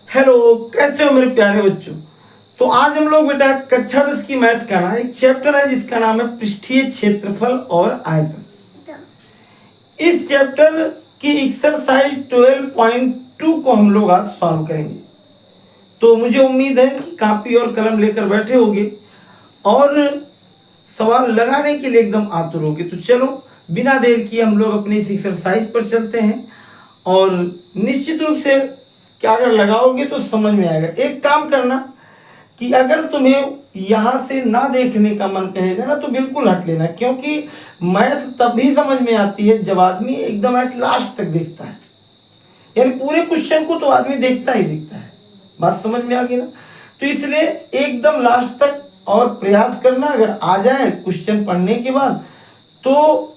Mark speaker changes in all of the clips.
Speaker 1: Hello, कैसे हो मेरे प्यारे बच्चों। तो आज हम लोग बेटा कक्षा 10 की मैथ का ना एक चैप्टर है जिसका नाम है पृष्ठीय क्षेत्रफल और आयतन। इस चैप्टर की एक्सरसाइज 12.2 को हम लोग आज सॉल्व करेंगे। तो मुझे उम्मीद है कि कॉपी और कलम लेकर बैठे होगे और सवाल लगाने के लिए एकदम आतुर होगे। तो चलो बिना देर किए हम लोग अपनी इस एक्सरसाइज पर चलते हैं और निश्चित रूप से क्या अगर लगाओगे तो समझ में आएगा। एक काम करना कि अगर तुम्हें यहां से ना देखने का मन कहेगा ना तो बिल्कुल हट लेना, क्योंकि मैथ तभी समझ में आती है जब आदमी एकदम एट लास्ट तक देखता है। यानी पूरे क्वेश्चन को तो आदमी देखता ही देखता है। बात समझ में आ गई ना। तो इसलिए एकदम लास्ट तक और प्रयास करना। अगर आ जाए क्वेश्चन पढ़ने के बाद तो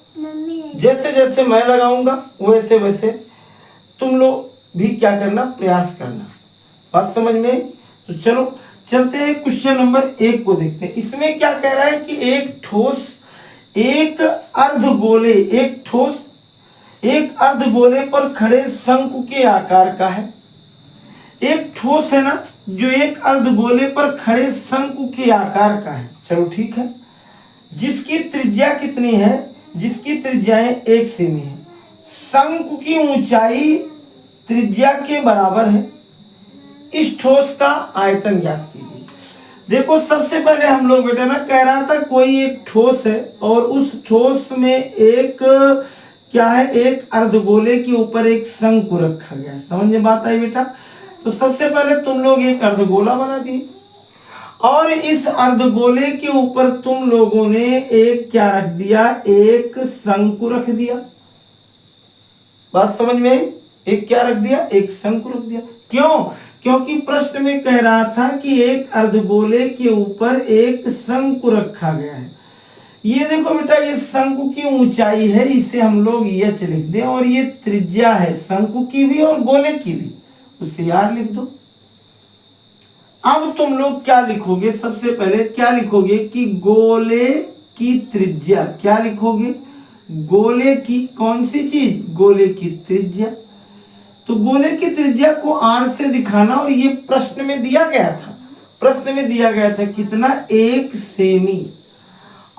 Speaker 1: जैसे जैसे मैं लगाऊंगा वैसे वैसे तुम लोग भी क्या करना, प्रयास करना। बात समझ में। तो चलो चलते हैं क्वेश्चन नंबर 1 को देखते हैं। इसमें क्या कह रहा है कि एक ठोस एक अर्धगोले पर खड़े शंकु के आकार का है। एक ठोस है ना जो एक अर्धगोले पर खड़े शंकु के आकार का है। चलो ठीक है। जिसकी त्रिज्या कितनी है? जिसकी त्रिज्याएं 1 सेमी है। शंकु की ऊंचाई त्रिज्या के बराबर है। इस ठोस का आयतन ज्ञात कीजिए। देखो सबसे पहले हम लोग बेटा ना कह रहा था कोई एक ठोस है और उस ठोस में एक क्या है, एक अर्धगोले के ऊपर एक शंकु रखा गया। समझ में बात आई बेटा। तो सबसे पहले तुम लोग एक अर्धगोला बना दिए और इस अर्धगोले के ऊपर तुम लोगों ने एक क्या रख दिया, एक शंकु रख दिया। बात समझ में। एक क्या रख दिया, एक शंकु रख दिया। क्यों? क्योंकि प्रश्न में कह रहा था कि एक अर्धगोले के ऊपर एक शंकु रखा गया है। ये देखो बेटा, ये शंकु की ऊंचाई है, इसे हम लोग h लिख दें और ये त्रिज्या है शंकु की भी और गोले की भी, उसे r लिख दो। अब तुम लोग क्या लिखोगे, सबसे पहले क्या लिखोगे कि गोले की त्रिज्या, क्या लिखोगे, गोले की कौन सी चीज, गोले की त्रिज्या। तो गोले की त्रिज्या को r से दिखाना और ये प्रश्न में दिया गया था। प्रश्न में दिया गया था कितना, 1 सेमी।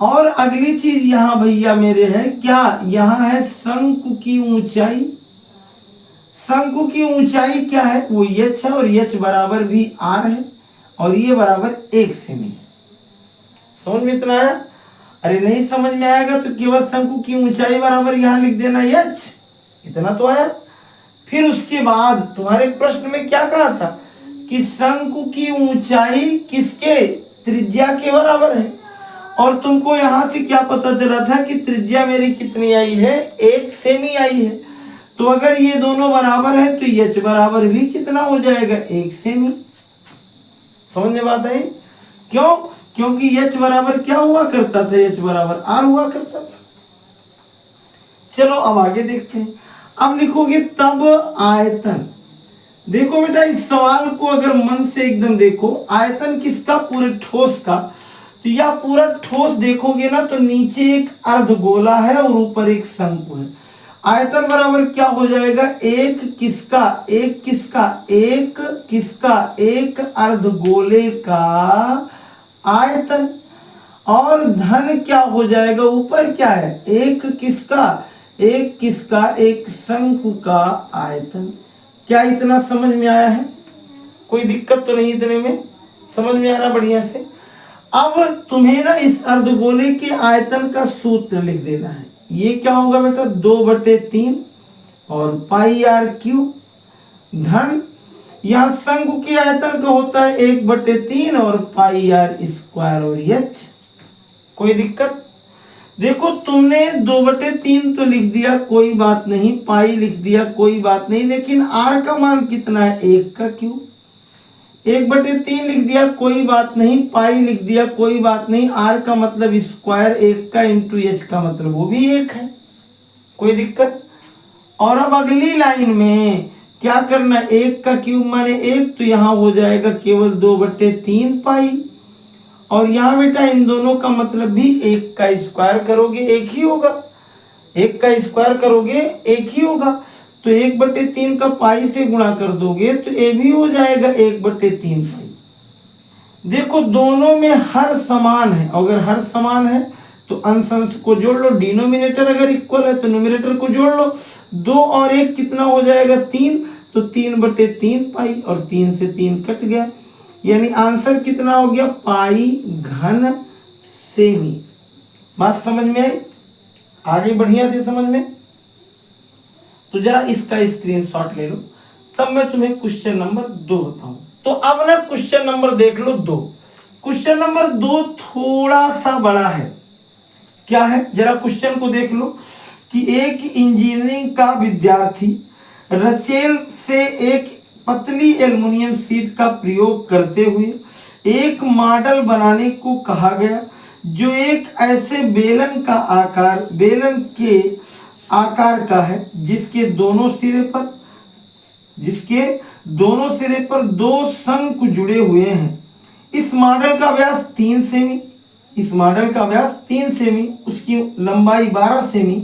Speaker 1: और अगली चीज यहां भैया मेरे है क्या, यहां है शंकु की ऊंचाई। शंकु की ऊंचाई क्या है, वो h है और h बराबर भी r है और ये बराबर 1 सेमी है। समझ में इतना आया? अरे नहीं समझ में आएगा तो केवल शंकु की ऊंचाई बराबर यहां लिख देना h, इतना तो आया। फिर उसके बाद तुम्हारे प्रश्न में क्या कहा था कि शंकु की ऊंचाई किसके, त्रिज्या के बराबर है। और तुमको यहां से क्या पता चला था कि त्रिज्या मेरी कितनी आई है, 1 सेमी आई है। तो अगर ये दोनों बराबर है तो h बराबर भी कितना हो जाएगा, 1 सेमी। समझ में बात आई? क्यों? क्योंकि h बराबर क्या हुआ करता था, h बराबर r हुआ करता था। चलो अब आगे देखते हैं। अब लिखोगे तब आयतन। देखो बेटा इस सवाल को अगर मन से एकदम देखो, आयतन किसका, पूरे ठोस का। तो यह पूरा ठोस देखोगे ना तो नीचे एक अर्धगोला है और ऊपर एक शंकु है। आयतन बराबर क्या हो जाएगा, एक किसका, एक किसका, एक किसका, एक अर्धगोले का आयतन। और धन क्या हो जाएगा, ऊपर क्या है, एक किसका, एक किसका, एक शंकु का आयतन। क्या इतना समझ में आया है? कोई दिक्कत तो नहीं इतने में? समझ में आ रहा बढ़िया से। अब तुम्हें ना इस अर्धगोले के आयतन का सूत्र लिख देना है। ये क्या होगा बेटा, 2/3 और पाई r क्यूब धन, यहाँ शंकु के आयतन का होता है 1/3 और पाई r स्क्वायर और h। कोई दिक्कत? देखो तुमने 2/3 तो लिख दिया, कोई बात नहीं, पाई लिख दिया, कोई बात नहीं, लेकिन r का मान कितना है, 1 का क्यूब। 1/3 लिख दिया, कोई बात नहीं, पाई लिख दिया, कोई बात नहीं, r का मतलब स्क्वायर 1 का इंटू h का मतलब वो भी 1 है। कोई दिक्कत? और अब अगली लाइन में क्या करना, 1 का क्यूब माने 1, तो यहाँ हो जाएगा केवल 2/3 पाई। और यहाँ बेटा इन दोनों का मतलब भी 1 का स्क्वायर करोगे 1 ही होगा, 1 का स्क्वायर करोगे 1 ही होगा। तो 1/3 का पाई से गुणा कर दोगे तो ये भी हो जाएगा 1/3 पाई। देखो दोनों में हर समान है, अगर हर समान है तो अंश अंश को जोड़ लो, डिनोमिनेटर अगर इक्वल है तो न्यूमरेटर को जोड़ लो। 2 और 1 कितना हो जाएगा 3, तो 3/3 पाई, और 3 से 3 कट गया, यानी आंसर कितना हो गया पाई घन सेमी। बात समझ में आई? आगे बढ़िया से समझ में। तो जरा इसका स्क्रीनशॉट ले लो, तब मैं तुम्हें क्वेश्चन नंबर 2 बताऊं। तो अब ना क्वेश्चन नंबर देख लो 2। क्वेश्चन नंबर 2 थोड़ा सा बड़ा है। क्या है जरा क्वेश्चन को देख लो कि एक इंजीनियरिंग का विद्यार्थी रचेल से एक पतली एल्युमिनियम शीट का प्रयोग करते हुए एक मॉडल बनाने को कहा गया जो एक ऐसे बेलन के आकार का है जिसके दोनों सिरे पर 2 शंकु जुड़े हुए हैं। इस मॉडल का व्यास 3 सेमी, उसकी लंबाई 12 सेमी।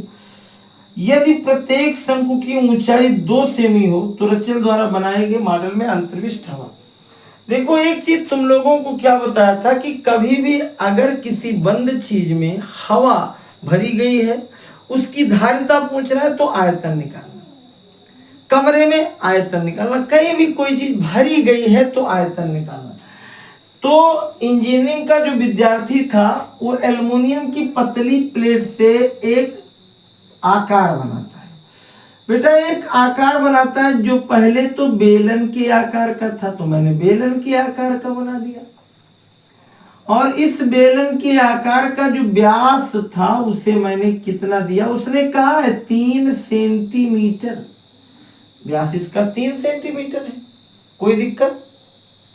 Speaker 1: यदि प्रत्येक शंकु की ऊंचाई 2 सेमी हो तो रचेल द्वारा बनाए गए मॉडल में अंतर्विष्ट हवा। देखो एक चीज तुम लोगों को क्या बताया था कि कभी भी अगर किसी बंद चीज में हवा भरी गई है, उसकी धारिता पूछ रहा है तो आयतन निकालना, कमरे में आयतन निकालना, कहीं भी कोई चीज भरी गई है तो आयतन निकालना। तो इंजीनियरिंग का जो विद्यार्थी था वो एल्युमिनियम की पतली प्लेट से एक आकार बनाता है। बेटा एक आकार बनाता है जो पहले तो बेलन के आकार का था, तो मैंने बेलन के आकार का बना दिया, और इस बेलन के आकार का जो व्यास था उसे मैंने कितना दिया, उसने कहा है 3 सेंटीमीटर। व्यास इसका 3 सेंटीमीटर है। कोई दिक्कत?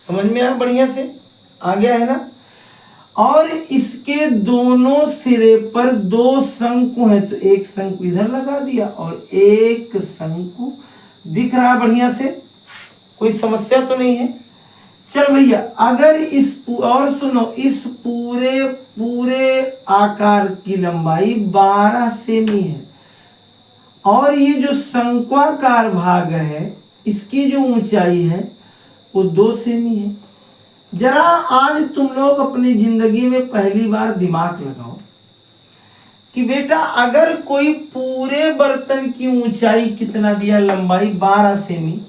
Speaker 1: समझ में आया बढ़िया से? आ गया है ना? और इसके दोनों सिरे पर 2 शंकु है, तो एक शंकु इधर लगा दिया और एक शंकु दिख रहा है बढ़िया से। कोई समस्या तो नहीं है? चल भैया, अगर और सुनो, इस पूरे आकार की लंबाई 12 सेमी है और ये जो शंक्वाकार भाग है इसकी जो ऊंचाई है वो 2 सेमी है। जरा आज तुम लोग अपनी जिंदगी में पहली बार दिमाग लगाओ कि बेटा अगर कोई पूरे बर्तन की ऊंचाई कितना दिया, लंबाई 12 सेमी,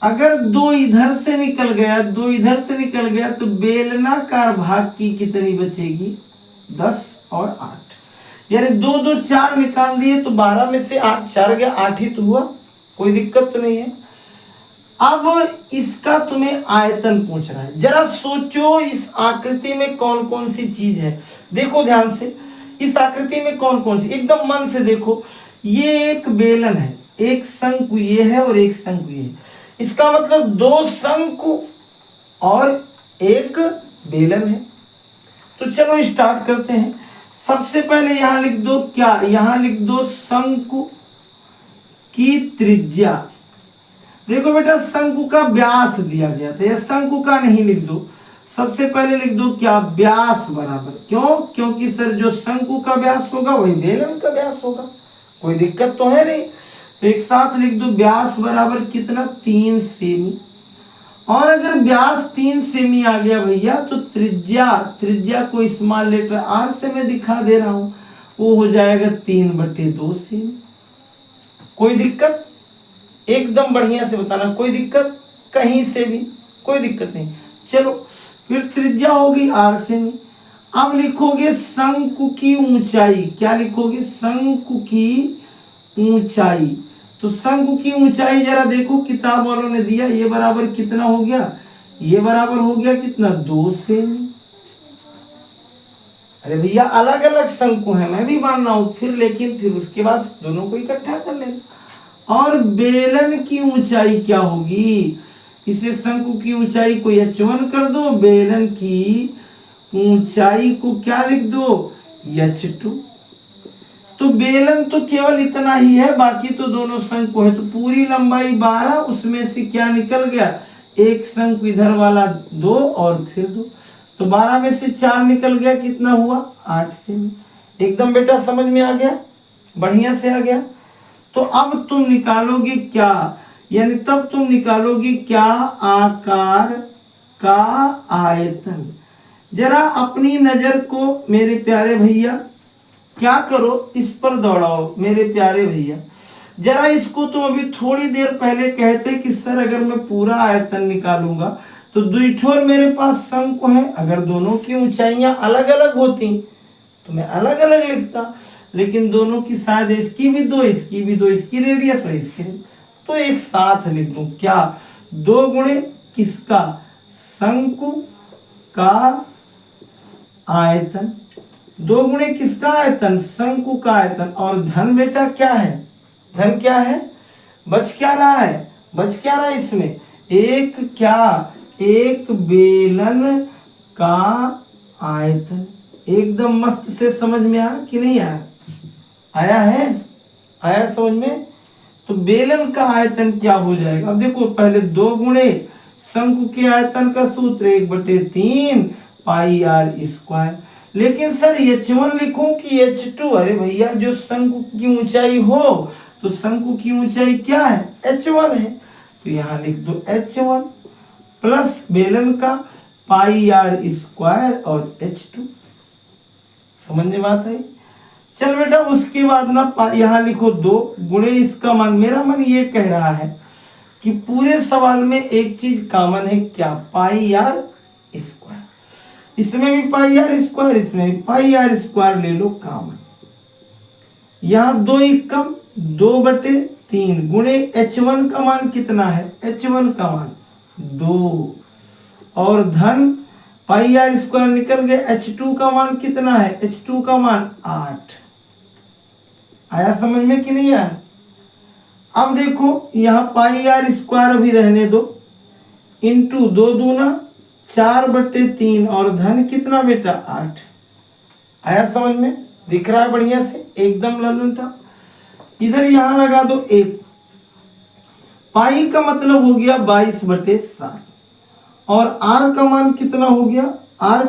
Speaker 1: अगर 2 इधर से निकल गया, 2 इधर से निकल गया, तो बेलनाकार भाग की कितनी बचेगी? 10 और 8, यानी 2 2 4 निकाल दिए तो 12 में से 8 4 गया, 8 ही तो हुआ। कोई दिक्कत तो नहीं है? अब इसका तुम्हें आयतन पूछ रहा है। जरा सोचो इस आकृति में कौन कौन सी चीज है। देखो ध्यान से, इस आकृति में कौन कौन सी, एकदम मन से देखो। ये एक बेलन है, एक शंकु ये है और एक शंकु ये है। इसका मतलब 2 शंकु और एक बेलन है। तो चलो स्टार्ट करते हैं। सबसे पहले यहां लिख दो क्या, यहां लिख दो शंकु की त्रिज्या। देखो बेटा शंकु का व्यास दिया गया था, या शंकु का नहीं लिख दो, सबसे पहले लिख दो क्या, व्यास बराबर। क्यों? क्योंकि सर जो शंकु का व्यास होगा वही बेलन का व्यास होगा। कोई दिक्कत तो है नहीं? तो एक साथ लिख दो व्यास बराबर कितना, 3 सेमी। और अगर व्यास 3 सेमी आ गया भैया तो त्रिज्या को स्मॉल लेटर आर से मैं दिखा दे रहा हूं, वो हो जाएगा 3/2 सेमी। कोई दिक्कत? एकदम बढ़िया से बताना, कोई दिक्कत कहीं से भी? कोई दिक्कत नहीं। चलो फिर त्रिज्या होगी 8 सेमी। अब लिखोगे शंकु की ऊंचाई। क्या लिखोगे? शंकु की ऊंचाई। तो शंकु की ऊंचाई जरा देखो, किताब वालों ने दिया, ये बराबर कितना हो गया, ये बराबर हो गया कितना, 2 सेमी। अरे भैया अलग अलग शंकु है, मैं भी मान रहा हूं, फिर उसके बाद दोनों को इकट्ठा कर लेना। और बेलन की ऊंचाई क्या होगी, इसे शंकु की ऊंचाई को h1 कर दो, बेलन की ऊंचाई को क्या लिख दो, h2। तो बेलन तो केवल इतना ही है, बाकी तो दोनों शंकु है। तो पूरी लंबाई 12, उसमें से क्या निकल गया, एक शंकु इधर वाला 2 और फिर 2, तो 12 में से 4 निकल गया, कितना हुआ, 8 सेमी। एकदम बेटा समझ में आ गया, बढ़िया से आ गया। तो अब तुम निकालोगे क्या, यानी तब तुम निकालोगे क्या, आकार का आयतन। जरा अपनी नजर को मेरे प्यारे भैया क्या करो, इस पर दौड़ाओ मेरे प्यारे भैया। जरा इसको तुम अभी थोड़ी देर पहले कहते कि सर अगर मैं पूरा आयतन निकालूंगा तो दुईठोर मेरे पास शंकु है, अगर दोनों की ऊंचाइयां अलग अलग होती तो मैं अलग अलग लिखता, लेकिन दोनों की शायद इसकी भी दो, इसकी भी दो, इसकी रेडियस और इसकी, तो एक साथ लिख दूं क्या, 2 गुणे किसका, शंकु का आयतन, 2 गुणे किसका आयतन, शंकु का आयतन। और धन बेटा क्या है, धन क्या है, बच क्या रहा है, बच क्या रहा है इसमें, एक क्या, एक बेलन का आयतन। एकदम मस्त से समझ में आया कि नहीं आया, आया है, आया समझ में। तो बेलन का आयतन क्या हो जाएगा, अब देखो पहले 2 गुणे शंकु के आयतन का सूत्र 1/3 पाई आर स्क्वायर। लेकिन सर h1 लिखूं कि h2, अरे भैया जो शंकु की ऊंचाई हो तो शंकु की ऊंचाई क्या है, h1 है, तो यहां लिख दो h1 प्लस बेलन का पाई आर स्क्वायर और h2। समझ में बात है। चल बेटा उसके बाद ना यहाँ लिखो 2 गुणे इसका मान, मेरा मन ये कह रहा है कि पूरे सवाल में एक चीज कॉमन है क्या, पाई आर स्क्वायर, इसमें भी पाई आर स्क्वायर, इसमें भी पाई आर स्क्वायर ले लो कॉमन। यहाँ 2 कम 2/3 गुणे h1 का मान कितना है, h1 का मान 2 और धन पाई आर स्क्वायर निकल गए, h2 का मान कितना है, h2 का मान 8। आया समझ में कि नहीं आया। अब देखो यहाँ पाई आर स्क्वायर अभी रहने दो, इंटू 2 दूना 4/3 और धन कितना बेटा 8। आया समझ में, दिख रहा है बढ़िया से एकदम ललनटा। इधर यहां लगा दो 1, पाई का मतलब हो गया 22/7 और आर का मान कितना हो गया, आर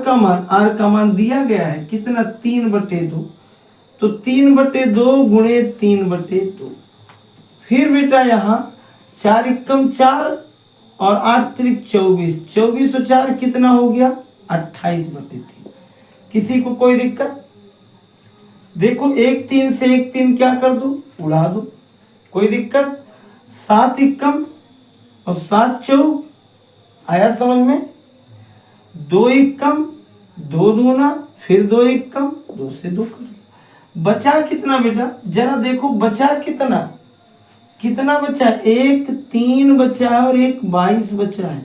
Speaker 1: का मान दिया गया है कितना 3/2, तो 3/2 गुणे 3/2। फिर बेटा यहाँ 4 एकम 4 और 8 त्रिक 24, 24 और 4 कितना हो गया 28/3। किसी को कोई दिक्कत, देखो 1 3 से 1 3 क्या कर दो, उड़ा दो, कोई दिक्कत। 7 एकम और 7 चौक, आया समझ में। 2 एकम 2 दूना फिर 2 एकम 2 से 2 कर, बचा कितना बेटा, जरा देखो बचा कितना, कितना बचा, 1 3 बचा है और 1 22 बचा है,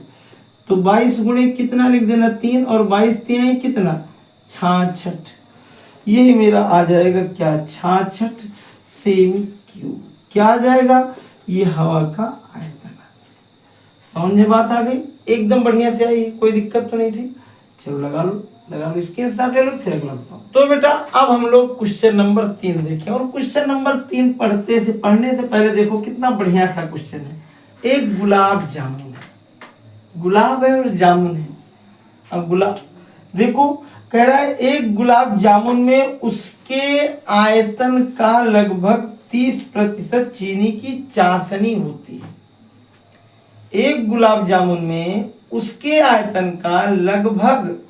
Speaker 1: तो 22 गुणे कितना लिख देना 3 और 22 3 कितना 66। यही मेरा आ जाएगा क्या 66 सेमी क्यूब। क्या आ जाएगा, ये हवा का आयतन। समझ में बात आ गई, एकदम बढ़िया से आई, कोई दिक्कत तो नहीं थी। चलो लगा लो इसके साथ ले लो, फिर अगला बताओ। तो बेटा अब हम लोग क्वेश्चन नंबर 3 देखें, और क्वेश्चन नंबर 3 पढ़ने से पहले देखो कितना बढ़िया सा क्वेश्चन है। एक गुलाब जामुन है, गुलाब है और जामुन है। अब गुलाब देखो कह रहा है एक गुलाब जामुन में उसके आयतन का लगभग 30% चीनी की चाशनी होती है। एक गुलाब जामुन में उसके आयतन का लगभग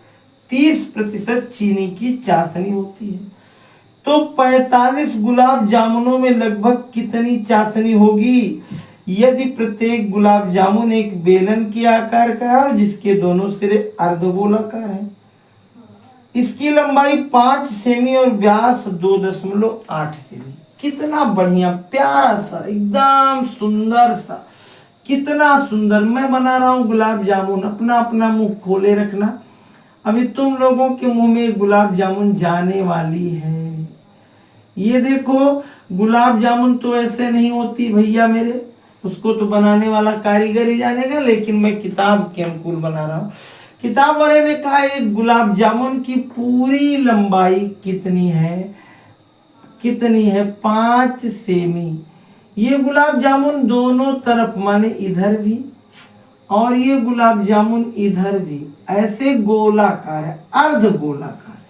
Speaker 1: 30% चीनी की चाशनी होती है, तो 45 गुलाब जामुनों में लगभग कितनी चाशनी होगी यदि प्रत्येक गुलाब जामुन एक बेलन के आकार का है और जिसके दोनों सिरे अर्धगोलाकार है। इसकी लंबाई 5 सेमी और व्यास 2.8 सेमी। कितना बढ़िया प्यारा सा एकदम सुंदर सा, कितना सुंदर। मैं बना रहा हूँ गुलाब जामुन, अपना अपना मुंह खोले रखना, अभी तुम लोगों के मुंह में गुलाब जामुन जाने वाली है। ये देखो गुलाब जामुन तो ऐसे नहीं होती भैया मेरे, उसको तो बनाने वाला कारीगर ही जानेगा, लेकिन मैं किताब के अनुकूल बना रहा हूँ। किताब वाले ने कहा एक गुलाब जामुन की पूरी लंबाई कितनी है, कितनी है 5 सेमी। ये गुलाब जामुन दोनों तरफ माने इधर भी और ये गुलाब जामुन इधर भी ऐसे गोलाकार है, अर्ध गोलाकार है।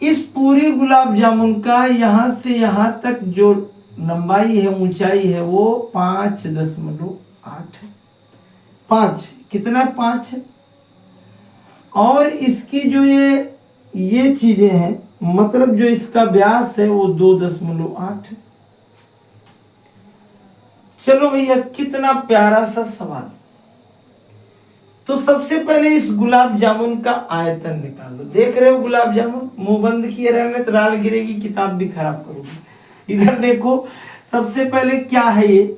Speaker 1: इस पूरी गुलाब जामुन का यहां से यहां तक जो लंबाई है, ऊंचाई है, वो 5.8 है। 5 कितना, 5 है। और इसकी जो ये चीजें हैं, मतलब जो इसका व्यास है वो 2.8 है। चलो भैया, कितना प्यारा सा सवाल। तो सबसे पहले इस गुलाब जामुन का आयतन निकालो। देख रहे हो गुलाब जामुन, मुंह बंद किए रहने तो राल गिरेगी, किताब भी खराब करोगे। इधर देखो, सबसे पहले क्या है ये,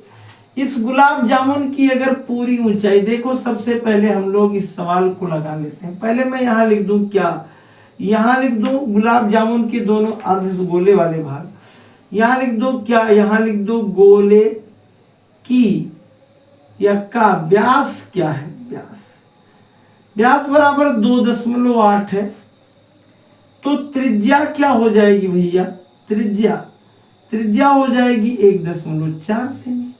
Speaker 1: इस गुलाब जामुन की अगर पूरी ऊंचाई देखो, सबसे पहले हम लोग इस सवाल को लगा लेते हैं। पहले मैं यहाँ लिख दूं क्या, यहाँ लिख दूं गुलाब जामुन के दोनों अर्ध गोले वाले भाग, यहाँ लिख दो क्या, यहाँ लिख दो गोले की या का व्यास क्या है, व्यास बराबर 2.8 है। तो त्रिज्या क्या हो जाएगी भैया, त्रिज्या हो जाएगी 1.4 सेमी।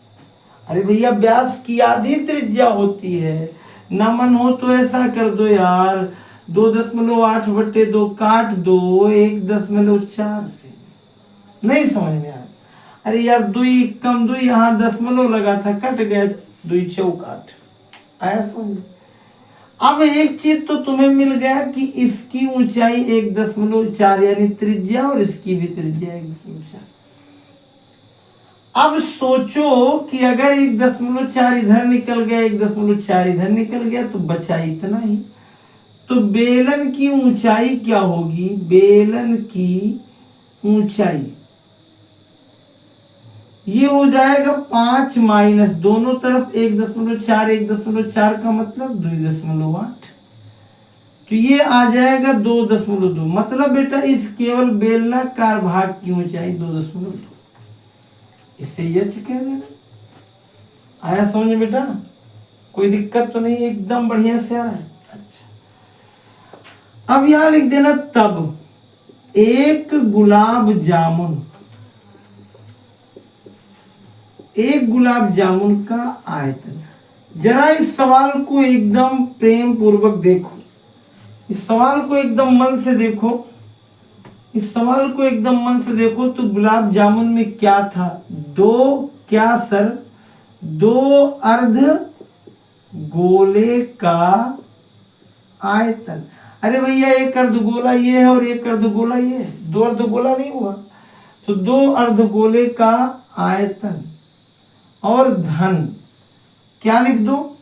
Speaker 1: अरे भैया, व्यास की आधी त्रिज्या होती है ना। मन हो तो ऐसा कर दो यार, 2.8/2 काट दो 1.4 सेमी। नहीं समझ में आया? अरे यार, 2 कम 2 यहाँ दशमलव लगा था, कट गया, 2 चौक 8 आया समझ। अब एक चीज तो तुम्हें मिल गया कि इसकी ऊंचाई 1.4 यानी त्रिज्या, और इसकी भी त्रिज्या 1.4। अब सोचो कि अगर 1.4 इधर निकल गया, 1.4 इधर निकल गया, तो बचा इतना ही। तो बेलन की ऊंचाई क्या होगी, बेलन की ऊंचाई ये हो जाएगा 5 माइनस दोनों तरफ 1.4, 1.4 का मतलब 2.8, तो ये आ जाएगा 2.2। मतलब बेटा इस केवल बेलनाकार भाग की ऊंचाई 2.2, इससे यच कह देना। आया समझ बेटा? कोई दिक्कत तो नहीं, एकदम बढ़िया से आ रहा है। अच्छा, अब यहां लिख देना तब एक गुलाब जामुन का आयतन। जरा इस सवाल को एकदम प्रेम पूर्वक देखो, इस सवाल को एकदम मन से देखो, इस सवाल को एकदम मन से देखो। तो गुलाब जामुन में क्या था, दो अर्ध गोले का आयतन। अरे भैया, एक अर्धगोला ये है और एक अर्धगोला ये है, 2 अर्धगोला नहीं हुआ। तो 2 अर्धगोले का आयतन और धन क्या लिख दो,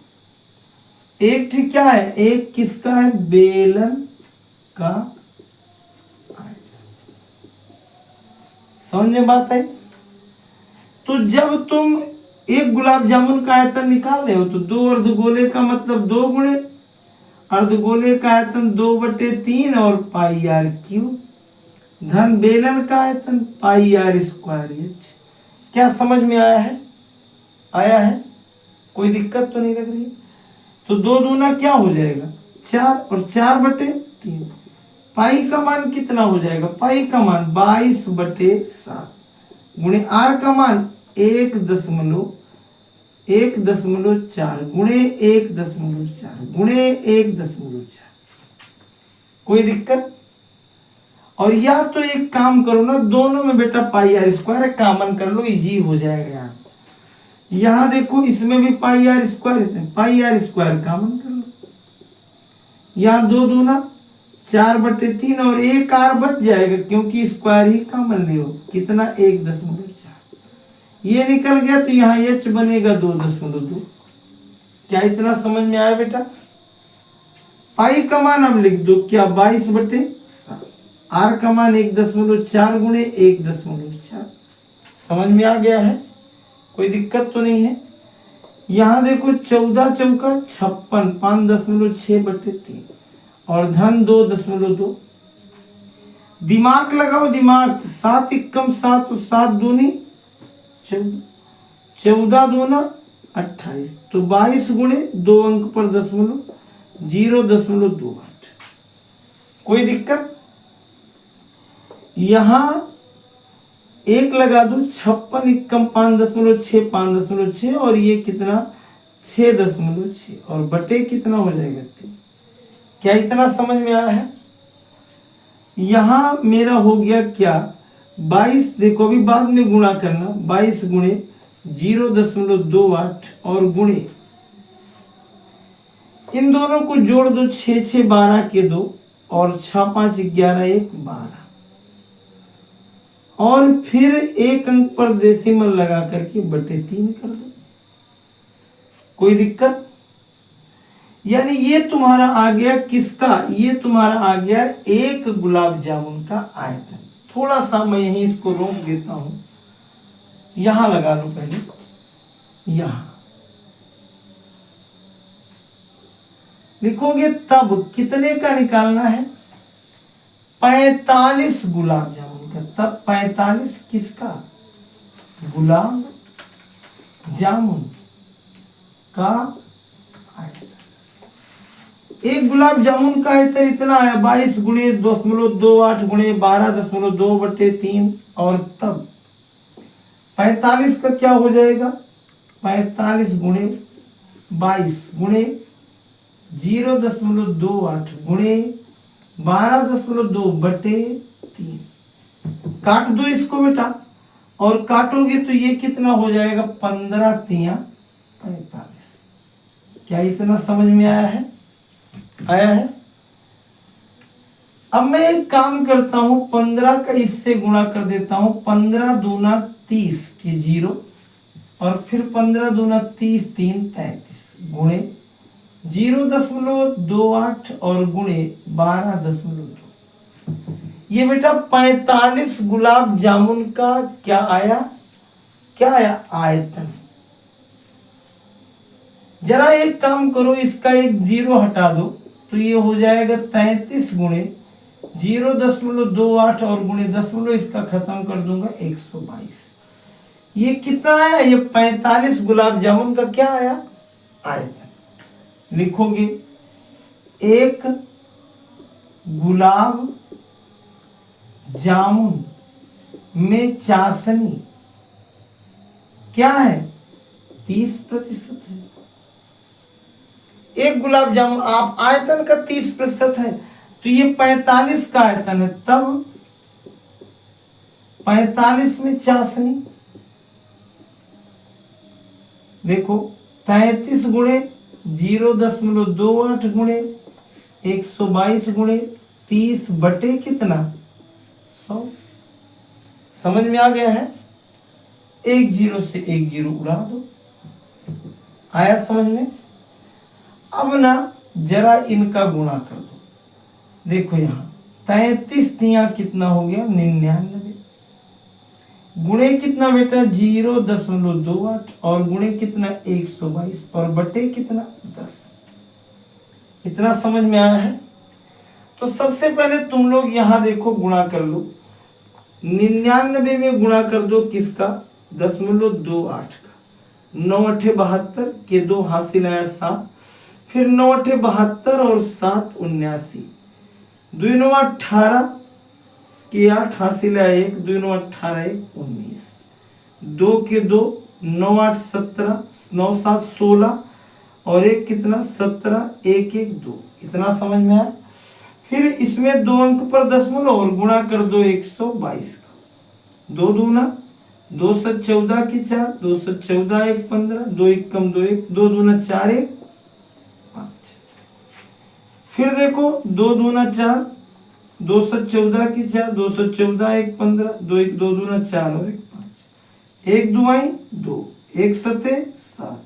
Speaker 1: एक ठीक क्या है, एक किसका है, बेलन का आयतन। समझ में बात है? तो जब तुम एक गुलाब जामुन का आयतन निकाल रहे हो, तो 2 अर्धगोले का मतलब 2 गुणे अर्धगोले का आयतन 2/3 और पाई आर क्यूब, धन बेलन का आयतन पाई आर स्क्वायर एच। क्या समझ में आया है? आया है? कोई दिक्कत तो नहीं लग रही? तो 2 दूना क्या हो जाएगा, 4 और 4/3। पाई का मान कितना हो जाएगा, पाई का मान 22/7 गुणे आर का मान 1.4 गुणे 1.4 गुणे 1.4। कोई दिक्कत? और या तो एक काम करो ना, दोनों में बेटा पाई आर स्क्वायर कॉमन कर लो, इजी हो जाएगा यार। यहां देखो, इसमें भी पाई आर स्क्वायर, इसमें पाई आर स्क्वायर कॉमन कर लो। यहाँ 2 दूना 4/3 और 1 आर बच जाएगा, क्योंकि स्क्वायर ही कॉमन ले हो। कितना, 1.4। ये निकल गया, तो यहाँ एच बनेगा 2.2। क्या इतना समझ में आया बेटा? पाई का मान अब लिख दो क्या, 22/7। आर का मान 1.4 गुणे 1.4। समझ में आ गया है? कोई दिक्कत तो नहीं है? यहाँ देखो, 14 चौका 56, 5.6/3 और धन 2.2। दिमाग लगाओ, दिमाग। 7 एकम 7, 7 दूनी 14, 14 दूना 28, तो 22 गुणे 2 अंक पर 0.28। कोई दिक्कत? यहाँ एक लगा दो, 56 एकम 5.6, 5.6 और ये कितना 6.6 और बटे कितना हो जाएगा 3। क्या इतना समझ में आया है? यहां मेरा हो गया क्या 22, देखो अभी बाद में गुणा करना, 22 गुणे 0.28 और गुणे इन दोनों को जोड़ दो, 6 6 12 के 2 और 6 5 11 1 12 और फिर एक अंक पर डेसिमल लगा करके बटे 3 कर दो। कोई दिक्कत? यानी ये तुम्हारा आ गया किसका, ये तुम्हारा आ गया एक गुलाब जामुन का आयतन। थोड़ा सा मैं यहीं इसको रोक देता हूं, यहां लगा लो पहले, यहां लिखोगे तब कितने का निकालना है, 45 गुलाब जामुन का। तब 45 किसका, गुलाब जामुन का आयतन। एक गुलाब जामुन का आयतन इतना है 22 गुणे 2.28 गुणे 12.2 बटे 3 और तब 45 का क्या हो जाएगा, 45 गुणे 22 गुणे 0.28 गुणे 12.2 बटे 3। काट दो इसको बेटा, और काटोगे तो ये कितना हो जाएगा, 15 3 45। क्या इतना समझ में आया है? आया है। अब मैं एक काम करता हूं, 15 का इससे गुणा कर देता हूं, 15 दूना 30 के 0 और फिर 15 दूना 30 3 33 गुणे 0.28 और गुणे 12.2। ये बेटा 45 गुलाब जामुन का क्या आया, क्या आया, आयतन। जरा एक काम करो, इसका एक 0 हटा दो तो ये हो जाएगा 33 गुणे 0.28 और गुणे दशमलव इसका खत्म कर दूंगा 122। ये कितना आया, ये 45 गुलाब जामुन का क्या आया, आयतन। लिखोगे एक गुलाब जामुन में चाशनी क्या है, 30% है। एक गुलाब जामुन आप आयतन का 30% है तो ये 45 का आयतन है, तब 45 में चाशनी देखो 33 गुणे 0.28 गुणे 122 गुणे 30 बटे कितना 100। समझ में आ गया है? एक 0 से एक 0 उड़ा दो, आया समझ में? अब ना जरा इनका गुणा कर दो, देखो यहां 33 तिया कितना हो गया 99 गुणे कितना बेटा 0.28 और गुणे कितना 122 और बटे कितना 10। इतना समझ में आया है? तो सबसे पहले तुम लोग यहां देखो गुणा कर लो, 99 में गुणा कर दो किसका 0.28 का, 9 8 72 के 2 हासिल आया 7, फिर 9 8 72 और 7 79, 2 9 18 के 8 हासिल आया 1, 2 9 18 1 19, 2 के 2 9 8 17 9 7 16 और 1 कितना 17 1 1 2। इतना समझ में आया? फिर इसमें 2 अंक पर दशमलव और गुणा कर दो 122 का, 2 दूना 2 से 14 की 4, 2 से 14 1 15, 2 1 कम 2 1, 2 दूना 4 1 5। फिर देखो 2 दूना 4, 2 से 14 की 4, 2 से 14 1 15, 2 1 2 दूना 4 और 1 5, 1 दुआई 2, 1 सते 7,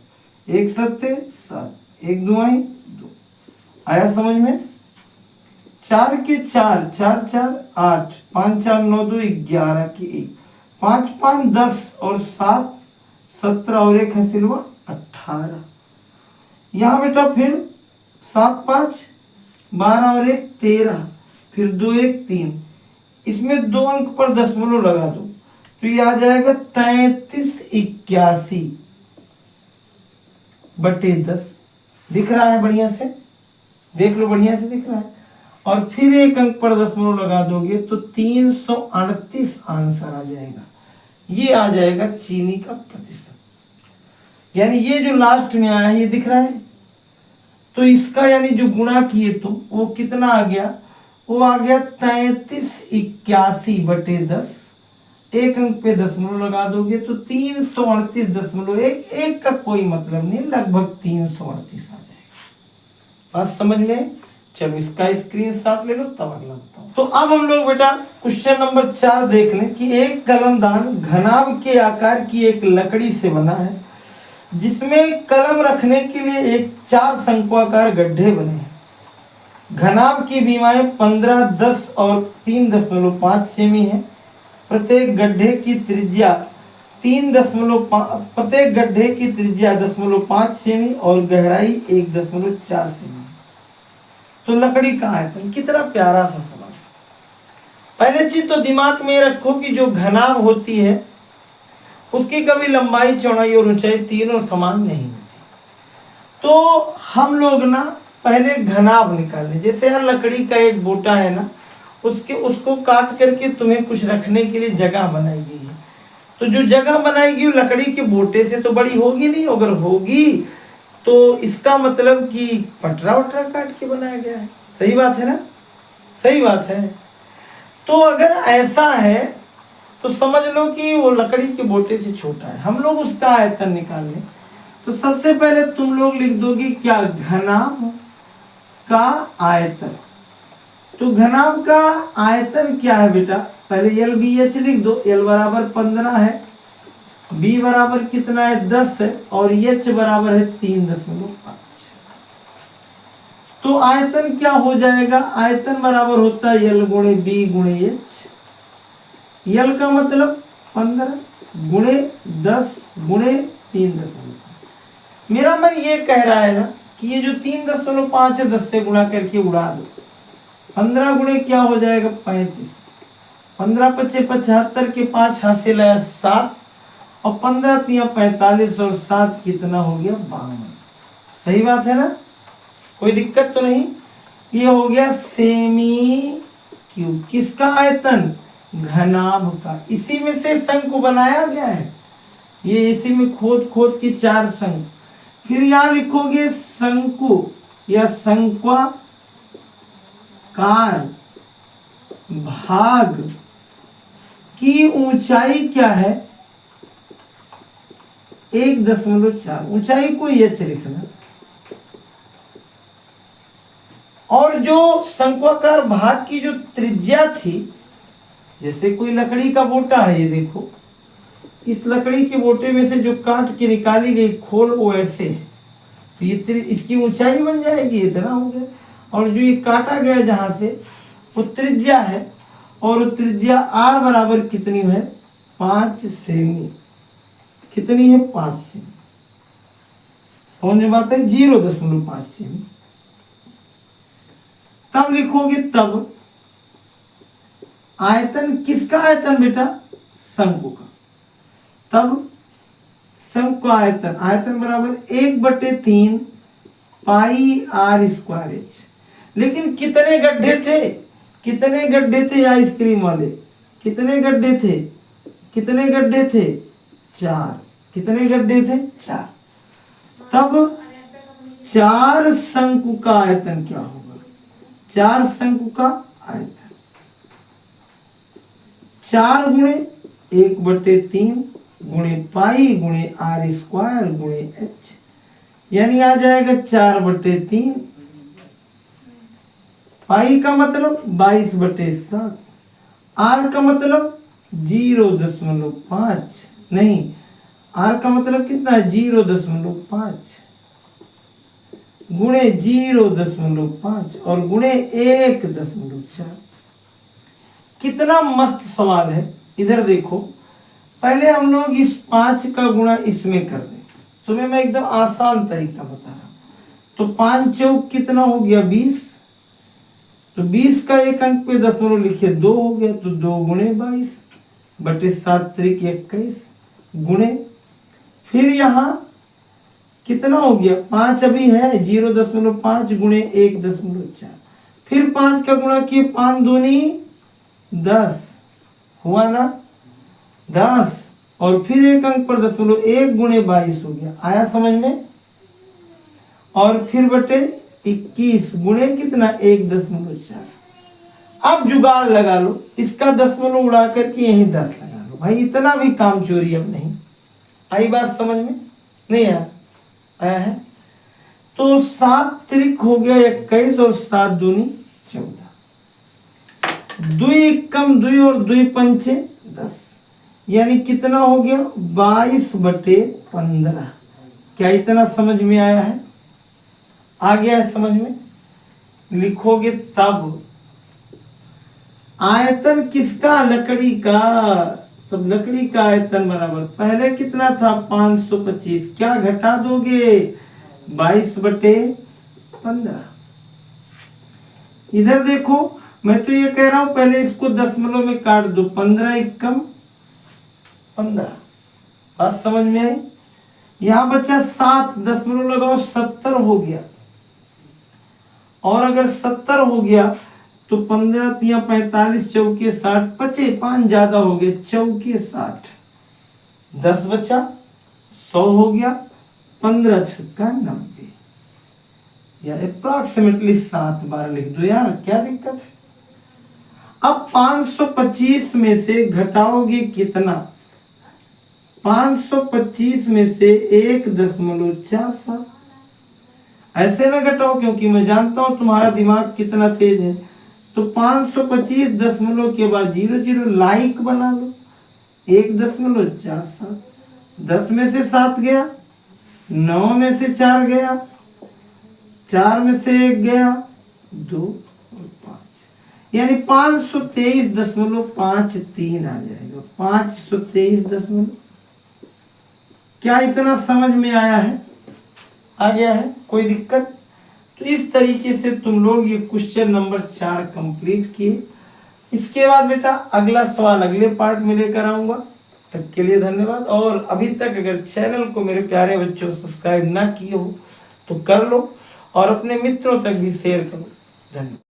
Speaker 1: 1 सते 7, 1 दुआई 2। आया समझ में? 4 के 4 4 4 8, 5 4 9 2 11 की 1, 5 5 10 और 7 17 और 1 हासिल हुआ 18। यहाँ बेटा फिर 7 5 12 और 1 13, फिर 2 1 3, इसमें 2 अंक पर दशमलव लगा दो तो ये आ जाएगा 33 81 बटे 10। दिख रहा है बढ़िया से? देख लो बढ़िया से दिख रहा है। और फिर 1 अंक पर दशमलव लगा दोगे तो 338 आंसर आ जाएगा। ये आ जाएगा चीनी का प्रतिशत। यानी ये जो लास्ट में आया है ये दिख रहा है, तो इसका यानी जो गुणा किए तुम वो कितना आ गया वो आ गया 3381/10। एक अंक पे दशमलव लगा दोगे तो 338.1। एक का कोई मतलब नहीं, लगभग 338 आ जाएगा। बात समझ में? चलो इसका स्क्रीनशॉट ले लो, तब अगला बताओ। तो अब हम लोग बेटा क्वेश्चन नंबर 4 देख लें कि एक कलमदान घनाभ के आकार की एक लकड़ी से बना है, जिसमें कलम रखने के लिए एक 4 शंक्वाकार गड्ढे बने हैं। घनाभ की बीमाएं 15, 10 और 3.5 सेमी है। प्रत्येक गड्ढे की त्रिज्या 0.5 सेमी और गहराई 1.4 सेमी। तो लकड़ी का आयतन, कितना प्यारा सा सवाल। पहले चीज तो दिमाग में रखो कि जो घनाभ होती है उसकी कभी लंबाई, चौड़ाई और ऊंचाई तीनों समान नहीं होती। तो हम लोग ना पहले घनाभ निकालें। जैसे यार लकड़ी का एक बोटा है ना, उसको काट करके तुम्हें कुछ रखने के लिए जगह बनाई गई है। तो जो जगह बनाई गई लकड़ी के बोटे से तो बड़ी होगी नहीं, अगर होगी तो इसका मतलब कि पटरा वटरा काट के बनाया गया है। सही बात है ना? सही बात है। तो अगर ऐसा है तो समझ लो कि वो लकड़ी के बोटे से छोटा है। हम लोग उसका आयतन निकालें तो सबसे पहले तुम लोग लिख दोगे क्या? घनाभ का आयतन। तो घनाभ का आयतन क्या है बेटा? पहले एल बी एच लिख दो। एल बराबर 15 है, बी बराबर कितना है? 10 है, और एच बराबर है 3.5। तो आयतन क्या हो जाएगा? आयतन बराबर होता है एल गुणे बी गुणे एच। एल का मतलब 15 गुणे 10 गुणे 3.5। मेरा मन ये कह रहा है ना कि ये जो 3.5 है 10 से गुणा करके उड़ा दो। 15 गुणे क्या हो जाएगा? 35। 15 पच्चे 75 के 5 हाथ से लाया 7, और 15 तिया 45 और 7 कितना हो गया? 52। सही बात है ना? कोई दिक्कत तो नहीं। ये हो गया सेमी क्यूब। किसका आयतन? घनाभ का। इसी में से शंकु बनाया गया है। ये इसी में खोद खोद के 4 शंकु। फिर यहां लिखोगे शंकु या शंक्वाकार भाग की ऊंचाई क्या है? 1.4। ऊंचाई को एच लिखना। और जो शंक्वाकार भाग की जो त्रिज्या थी, जैसे कोई लकड़ी का बोटा है, ये देखो, इस लकड़ी के बोटे में से जो काट के निकाली गई खोल वो ऐसे है, तो ये इसकी ऊंचाई बन जाएगी, इतना हो गया। और जो ये काटा गया जहां से वो त्रिज्या है, और वो त्रिज्या आर बराबर कितनी है? 5 सेमी। कितनी है? 5 सेमी। समझ में बात है? 0.5 सेमी। तब लिखोगे, तब आयतन किसका आयतन बेटा? शंकु का। तब शंकु का आयतन, आयतन बराबर 1/3 पाई आर स्क्वायर एच। लेकिन कितने गड्ढे थे? कितने गड्ढे थे आइसक्रीम वाले? कितने गड्ढे थे? कितने गड्ढे थे? 4। कितने गड्ढे थे? 4। तब 4 शंकु का आयतन क्या होगा? 4 शंकु का आयतन 4 गुणे 1/3 गुणे पाई गुणे आर स्क्वायर गुणे एच, यानी आ जाएगा 4/3। पाई का मतलब 22/7। आर का मतलब 0.5 नहीं, आर का मतलब कितना है? 0.5 गुणे 0.5 और गुणे 1.4। कितना मस्त सवाल है। इधर देखो, पहले हम लोग इस 5 का गुणा इसमें कर दें। तुम्हें मैं एकदम आसान तरीका बता रहा हूं। तो 5 चौक कितना हो गया? 20। तो 20 का एक अंक पे दशमलव लिखे 2 हो गया, तो 2 गुणे 22/7 त्रिक 21 गुणे, फिर यहाँ कितना हो गया? 5 अभी है, 0.5 गुणे 1.4, फिर 5 का गुणा किए 5 दूनी 10 हुआ ना? 10, और फिर एक अंक पर दशमलव 1 गुणे 22 हो गया। आया समझ में? और फिर बटे 21 गुणे कितना? 1.4। अब जुगाड़ लगा लो, इसका दशमलव उड़ा करके यही 10 लगा लो। भाई इतना भी काम चोरी अब नहीं। आई बात समझ में? नहीं आया है? तो 7 त्रिक हो गया 21 और 7 दूनी 14। 2 कम 2 और 2 पंचे 10, यानी कितना हो गया 22/15। क्या इतना समझ में आया है? आ गया है समझ में? लिखोगे तब आयतन किसका? लकड़ी का। तब लकड़ी का आयतन बराबर पहले कितना था 525, क्या घटा दोगे 22/15। इधर देखो, मैं तो ये कह रहा हूं पहले इसको दशमलव में काट दो, 15 एकम 15। बात समझ में आई? यहां बचा 7, दशमलव लगाओ 70 हो गया। और अगर 70 हो गया तो 15 तिया 45 चौके 60, बचे 5 ज्यादा हो गए, चौके 60, 10 बचा 100 हो गया, 15 छक्का 90, या अप्रोक्सीमेटली 7 बार लिख दो यार, क्या दिक्कत है? अब 525 में से घटाओगे कितना? 525 में से 1.47। ऐसे ना घटाओ, क्योंकि मैं जानता हूं तुम्हारा दिमाग कितना तेज है। तो 525 दशमलव के बाद 00 लाइक बना लो, 1.47। 10 में से 7 गया, 9 में से 4 गया, 4 में से 1 गया, 2 और 5, यानी 523.53 आ जाएगा। 523 क्या इतना समझ में आया है? आ गया है? कोई दिक्कत? तो इस तरीके से तुम लोग ये क्वेश्चन नंबर 4 कंप्लीट किए। इसके बाद बेटा अगला सवाल अगले पार्ट में लेकर आऊंगा। तब के लिए धन्यवाद। और अभी तक अगर चैनल को मेरे प्यारे बच्चों सब्सक्राइब ना किए हो तो कर लो और अपने मित्रों तक भी शेयर करो। धन्यवाद।